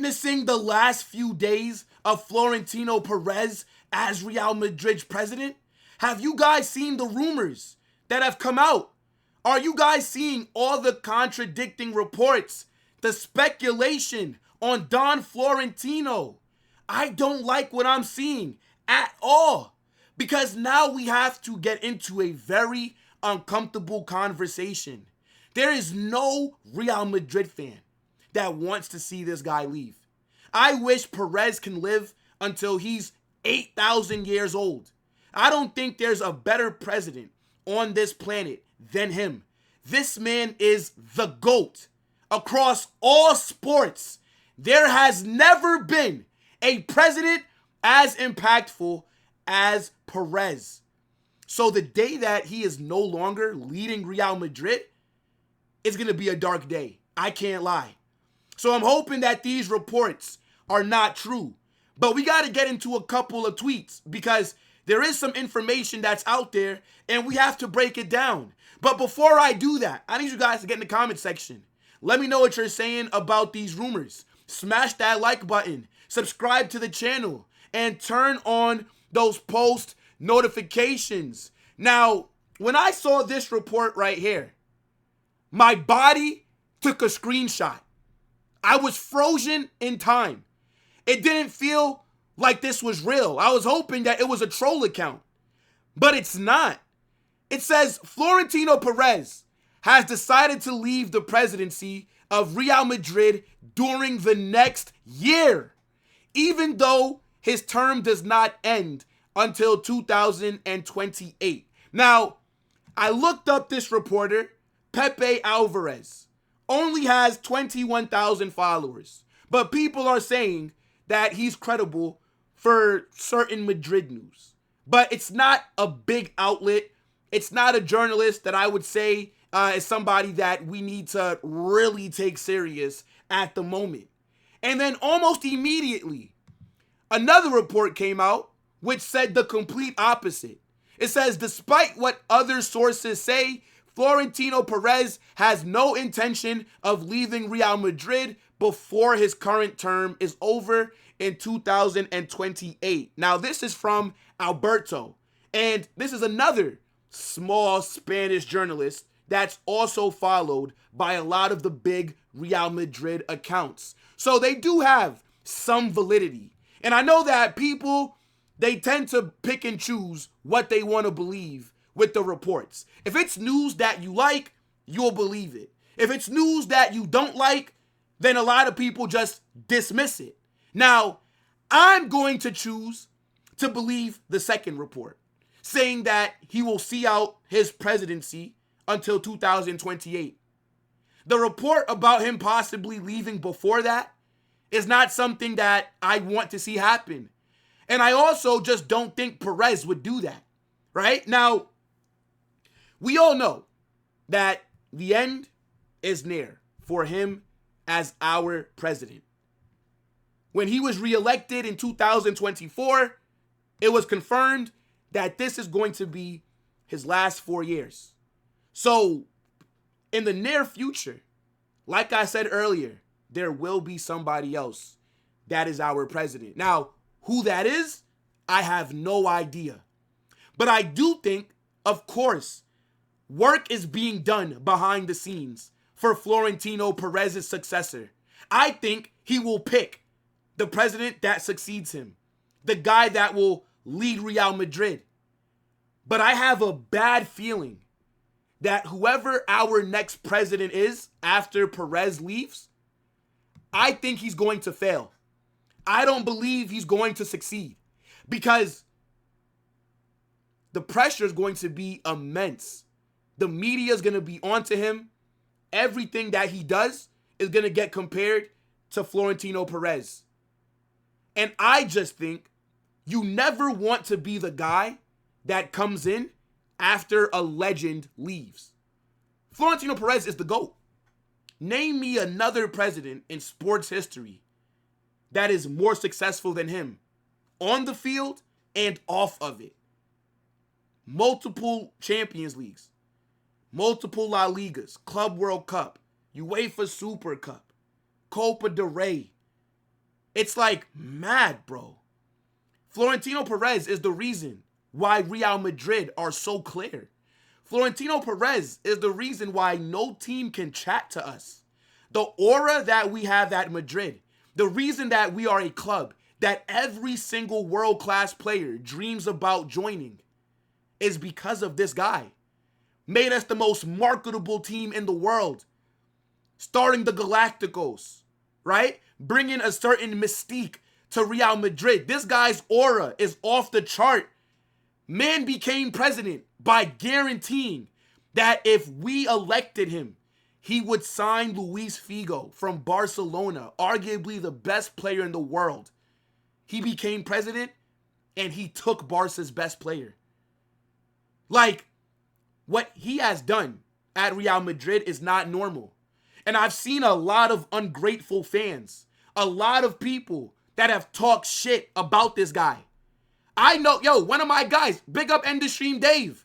witnessing the last few days of Florentino Pérez as Real Madrid's president? Have you guys seen the rumors that have come out? Are you guys seeing all the contradicting reports, the speculation on Don Florentino? I don't like what I'm seeing at all, because now we have to get into a very uncomfortable conversation. There is no Real Madrid fan that wants to see this guy leave. I wish Perez can live until he's 8,000 years old. I don't think there's a better president on this planet than him. This man is the GOAT across all sports. There has never been a president as impactful as Perez. So the day that he is no longer leading Real Madrid, it's going to be a dark day. I can't lie. So I'm hoping that these reports are not true. But we got to get into a couple of tweets because there is some information that's out there and we have to break it down. But before I do that, I need you guys to get in the comment section. Let me know what you're saying about these rumors. Smash that like button, subscribe to the channel, and turn on those post notifications. Now, when I saw this report right here, my body took a screenshot. I was frozen in time. It didn't feel like this was real. I was hoping that it was a troll account, but it's not. It says Florentino Pérez has decided to leave the presidency of Real Madrid during the next year, even though his term does not end until 2028. Now, I looked up this reporter, Pepe Álvarez, only has 21,000 followers, but people are saying that he's credible for certain Madrid news. But it's not a big outlet. It's not a journalist that I would say is somebody that we need to really take serious at the moment. And then almost immediately, another report came out which said the complete opposite. It says, despite what other sources say, Florentino Pérez has no intention of leaving Real Madrid before his current term is over in 2028. Now, this is from Alberto, and this is another small Spanish journalist that's also followed by a lot of the big Real Madrid accounts. So they do have some validity. And I know that people, they tend to pick and choose what they want to believe with the reports. If it's news that you like, you'll believe it. If it's news that you don't like, then a lot of people just dismiss it. Now, I'm going to choose to believe the second report, saying that he will see out his presidency until 2028. The report about him possibly leaving before that is not something that I want to see happen. And I also just don't think Perez would do that, right? Now, we all know that the end is near for him as our president. When he was reelected in 2024, it was confirmed that this is going to be his last 4 years. So, in the near future, like I said earlier, there will be somebody else that is our president. Now, who that is, I have no idea. But I do think, of course, work is being done behind the scenes for Florentino Pérez's successor. I think he will pick the president that succeeds him, the guy that will lead Real Madrid. But I have a bad feeling that whoever our next president is after Perez leaves, I think he's going to fail. I don't believe he's going to succeed because the pressure is going to be immense. The media is going to be onto him. Everything that he does is going to get compared to Florentino Pérez. And I just think you never want to be the guy that comes in after a legend leaves. Florentino Pérez is the GOAT. Name me another president in sports history that is more successful than him on the field and off of it. Multiple Champions Leagues, multiple La Ligas, Club World Cup, UEFA Super Cup, Copa del Rey, It's like mad, bro. Florentino Pérez is the reason why Real Madrid are so clear. Florentino Pérez is the reason why no team can chat to us. The aura that we have at Madrid, the reason that we are a club that every single world-class player dreams about joining is because of this guy. Made us the most marketable team in the world. Starting the Galácticos, right? Bringing a certain mystique to Real Madrid. This guy's aura is off the chart. Man became president by guaranteeing that if we elected him, he would sign Luis Figo from Barcelona, arguably the best player in the world. He became president and he took Barca's best player. Like, what he has done at Real Madrid is not normal. And I've seen a lot of ungrateful fans, a lot of people that have talked shit about this guy. I know, one of my guys, big up End of Stream Dave,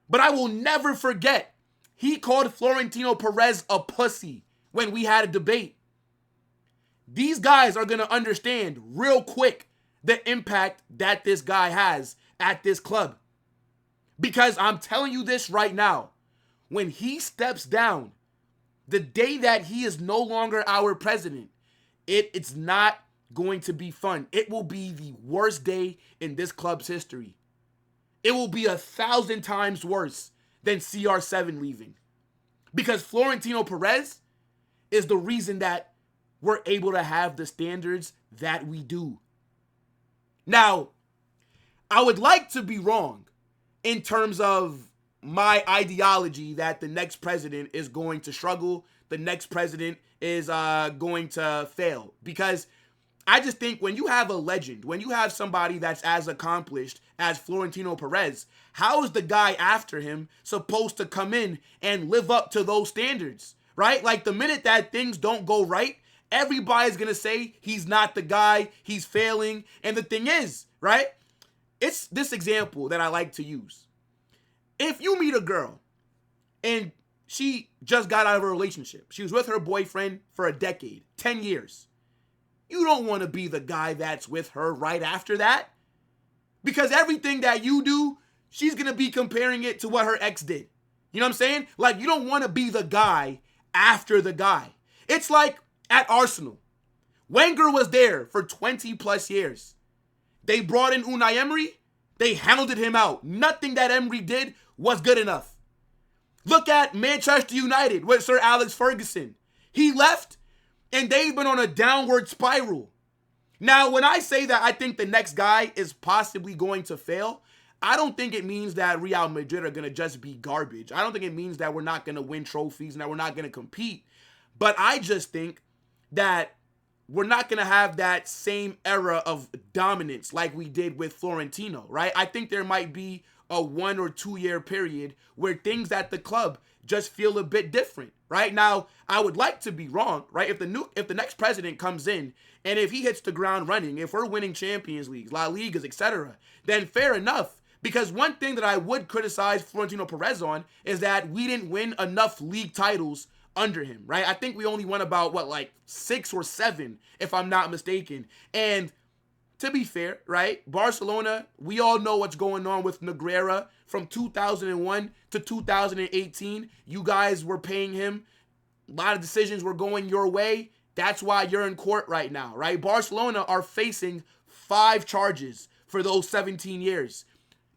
but I will never forget, he called Florentino Pérez a pussy when we had a debate. These guys are going to understand real quick the impact that this guy has at this club. Because I'm telling you this right now, when he steps down, the day that he is no longer our president, it's not going to be fun. It will be the worst day in this club's history. It will be 1,000 times worse than CR7 leaving. Because Florentino Pérez is the reason that we're able to have the standards that we do. Now, I would like to be wrong in terms of my ideology that the next president is going to struggle, the next president is going to fail. Because I just think when you have a legend, when you have somebody that's as accomplished as Florentino Pérez, how is the guy after him supposed to come in and live up to those standards, right? Like the minute that things don't go right, everybody's going to say he's not the guy, he's failing. And the thing is, right, it's this example that I like to use. If you meet a girl and she just got out of a relationship, she was with her boyfriend for a decade, 10 years. You don't want to be the guy that's with her right after that. Because everything that you do, she's going to be comparing it to what her ex did. You know what I'm saying? Like, you don't want to be the guy after the guy. It's like at Arsenal. Wenger was there for 20 plus years. They brought in Unai Emery. They hounded him out. Nothing that Emery did was good enough. Look at Manchester United with Sir Alex Ferguson. He left, and they've been on a downward spiral. Now, when I say that I think the next guy is possibly going to fail, I don't think it means that Real Madrid are going to just be garbage. I don't think it means that we're not going to win trophies and that we're not going to compete. But I just think that we're not going to have that same era of dominance like we did with Florentino, right? I think there might be a 1 or 2 year period where things at the club just feel a bit different, right? Now, I would like to be wrong, right? If the next president comes in and if he hits the ground running, if we're winning Champions Leagues, La Ligas, etc., then fair enough. Because one thing that I would criticize Florentino Pérez on is that we didn't win enough league titles under him, right? I think we only won about, 6 or 7, if I'm not mistaken. And to be fair, right, Barcelona, we all know what's going on with Negreira. From 2001 to 2018, you guys were paying him. A lot of decisions were going your way. That's why you're in court right now, right? Barcelona are facing 5 charges for those 17 years.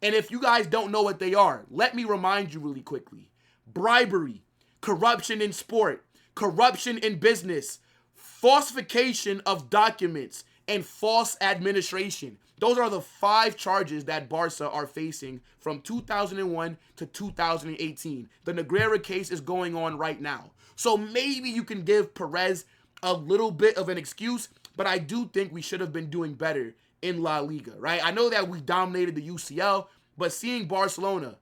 And if you guys don't know what they are, let me remind you really quickly. Bribery, corruption in sport, corruption in business, falsification of documents, and false administration. Those are the 5 charges that Barca are facing from 2001 to 2018. The Negreira case is going on right now. So maybe you can give Perez a little bit of an excuse, but I do think we should have been doing better in La Liga, right? I know that we dominated the UCL, but seeing Barcelona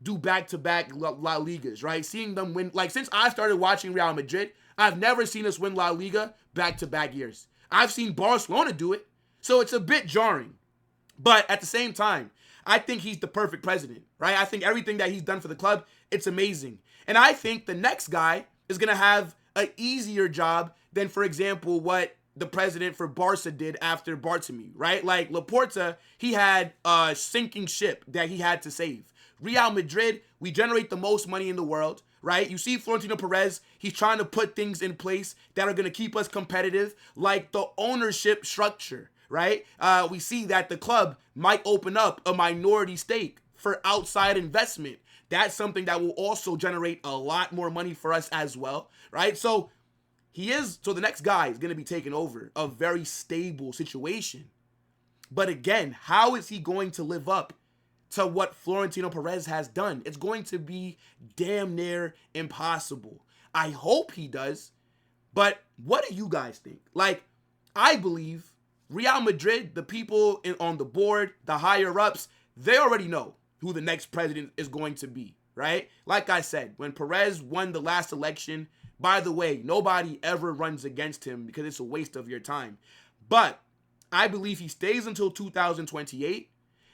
do back-to-back La Ligas, right? Seeing them win, since I started watching Real Madrid, I've never seen us win La Liga back-to-back years. I've seen Barcelona do it, so it's a bit jarring. But at the same time, I think he's the perfect president, right? I think everything that he's done for the club, it's amazing. And I think the next guy is going to have an easier job than, for example, what the president for Barca did after Bartomeu, right? Like Laporta, he had a sinking ship that he had to save. Real Madrid, we generate the most money in the world, right? You see Florentino Pérez, he's trying to put things in place that are going to keep us competitive, like the ownership structure, right? We see that the club might open up a minority stake for outside investment. That's something that will also generate a lot more money for us as well, right? So the next guy is going to be taking over a very stable situation. But again, how is he going to live up to what Florentino Pérez has done? It's going to be damn near impossible. I hope he does, but what do you guys think? Like, I believe Real Madrid, the people on the board, the higher-ups, they already know who the next president is going to be, right? Like I said, when Perez won the last election, by the way, nobody ever runs against him because it's a waste of your time. But I believe he stays until 2028.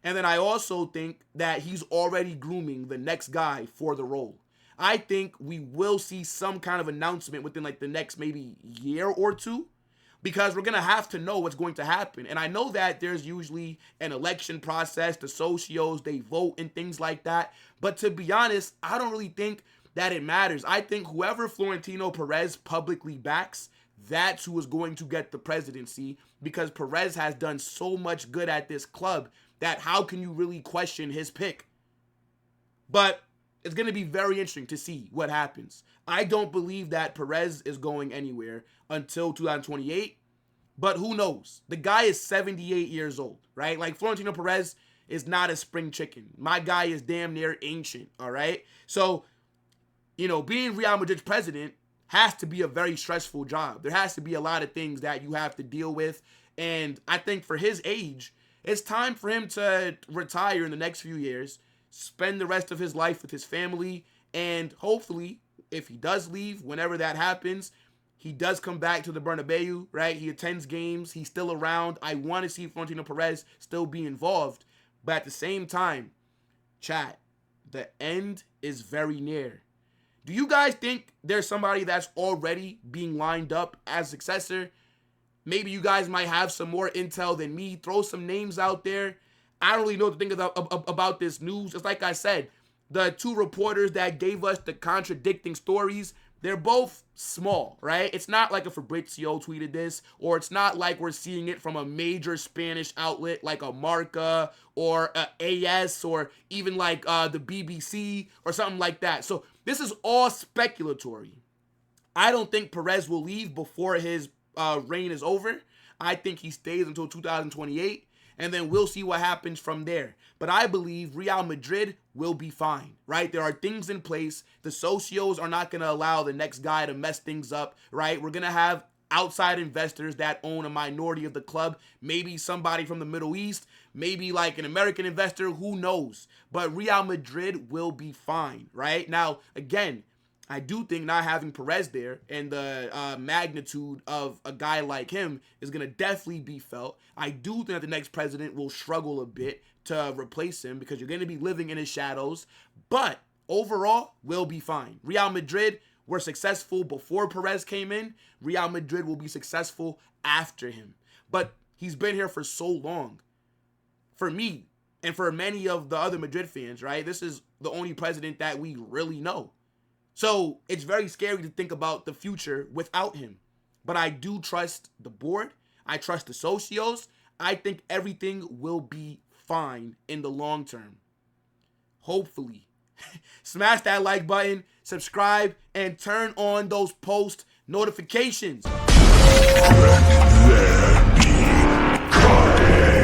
And then I also think that he's already grooming the next guy for the role. I think we will see some kind of announcement within like the next maybe year or two, because we're going to have to know what's going to happen. And I know that there's usually an election process, the socios, they vote and things like that. But to be honest, I don't really think that it matters. I think whoever Florentino Pérez publicly backs, that's who is going to get the presidency, because Perez has done so much good at this club that how can you really question his pick? But it's going to be very interesting to see what happens. I don't believe that Perez is going anywhere until 2028, but who knows? The guy is 78 years old, right? Like Florentino Pérez is not a spring chicken. My guy is damn near ancient, all right? So, being Real Madrid's president has to be a very stressful job. There has to be a lot of things that you have to deal with, and I think for his age, it's time for him to retire in the next few years, spend the rest of his life with his family, and hopefully, if he does leave, whenever that happens, he does come back to the Bernabéu, right? He attends games. He's still around. I want to see Florentino Pérez still be involved. But at the same time, chat, the end is very near. Do you guys think there's somebody that's already being lined up as successor? Maybe you guys might have some more intel than me. Throw some names out there. I don't really know what to think about this news. It's like I said, the two reporters that gave us the contradicting stories, they're both small, right? It's not like a Fabrizio tweeted this, or it's not like we're seeing it from a major Spanish outlet like a Marca or a AS or even like the BBC or something like that. So this is all speculatory. I don't think Perez will leave before his reign is over. I think he stays until 2028, and then we'll see what happens from there. But I believe Real Madrid will be fine, right? There are things in place. The socios are not going to allow the next guy to mess things up, right? We're going to have outside investors that own a minority of the club. Maybe somebody from the Middle East, maybe like an American investor, who knows? But Real Madrid will be fine, right? Now, again, I do think not having Perez there and the magnitude of a guy like him is going to definitely be felt. I do think that the next president will struggle a bit to replace him because you're going to be living in his shadows. But overall, we'll be fine. Real Madrid were successful before Perez came in. Real Madrid will be successful after him. But he's been here for so long. For me and for many of the other Madrid fans, right? This is the only president that we really know. So it's very scary to think about the future without him. But I do trust the board. I trust the socios. I think everything will be fine in the long term. Hopefully. Smash that like button, subscribe, and turn on those post notifications. Let me